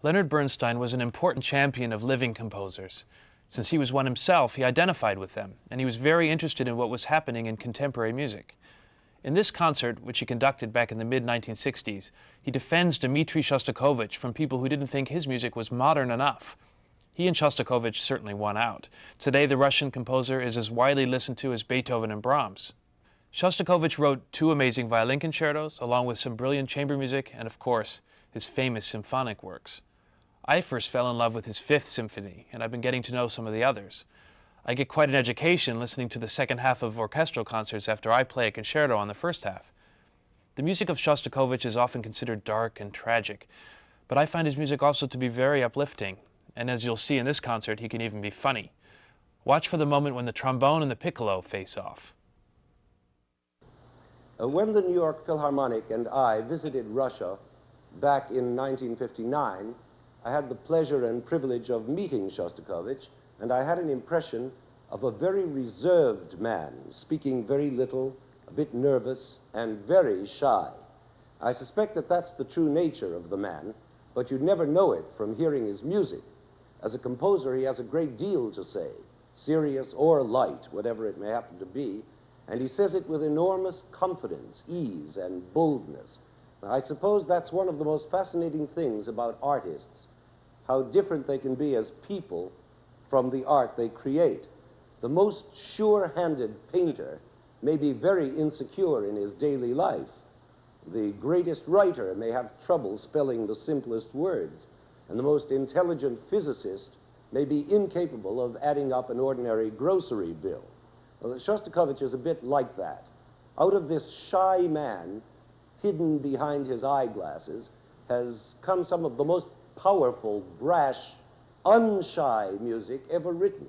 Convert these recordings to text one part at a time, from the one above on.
Leonard Bernstein was an important champion of living composers. Since he was one himself, he identified with them, and he was very interested in what was happening in contemporary music. In this concert, which he conducted back in the mid-1960s, he defends Dmitri Shostakovich from people who didn't think his music was modern enough. He and Shostakovich certainly won out. Today, the Russian composer is as widely listened to as Beethoven and Brahms. Shostakovich wrote 2 amazing violin concertos, along with some brilliant chamber music, and of course, his famous symphonic works. I first fell in love with his 5th symphony, and I've been getting to know some of the others. I get quite an education listening to the second half of orchestral concerts after I play a concerto on the first half. The music of Shostakovich is often considered dark and tragic, but I find his music also to be very uplifting, and as you'll see in this concert, he can even be funny. Watch for the moment when the trombone and the piccolo face off. When the New York Philharmonic and I visited Russia back in 1959, I had the pleasure and privilege of meeting Shostakovich, and I had an impression of a very reserved man, speaking very little, a bit nervous, and very shy. I suspect that that's the true nature of the man, but you'd never know it from hearing his music. As a composer, he has a great deal to say, serious or light, whatever it may happen to be, and he says it with enormous confidence, ease, and boldness. I suppose that's one of the most fascinating things about artists, how different they can be as people from the art they create. The most sure-handed painter may be very insecure in his daily life. The greatest writer may have trouble spelling the simplest words, and the most intelligent physicist may be incapable of adding up an ordinary grocery bill. Well, Shostakovich is a bit like that. Out of this shy man, hidden behind his eyeglasses, has come some of the most powerful, brash, unshy music ever written.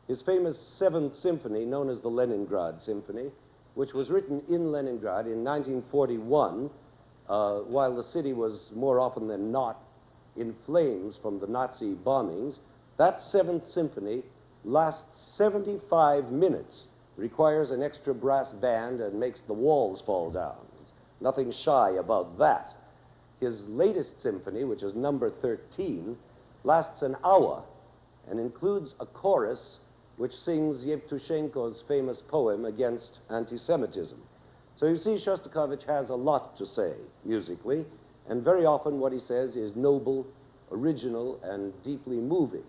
His famous 7th symphony, known as the Leningrad Symphony, which was written in Leningrad in 1941, while the city was more often than not in flames from the Nazi bombings, that 7th symphony lasts 75 minutes, requires an extra brass band, and makes the walls fall down. Nothing shy about that. His latest symphony, which is number 13, lasts an hour and includes a chorus which sings Yevtushenko's famous poem against anti-Semitism. So you see, Shostakovich has a lot to say musically, and very often what he says is noble, original, and deeply moving.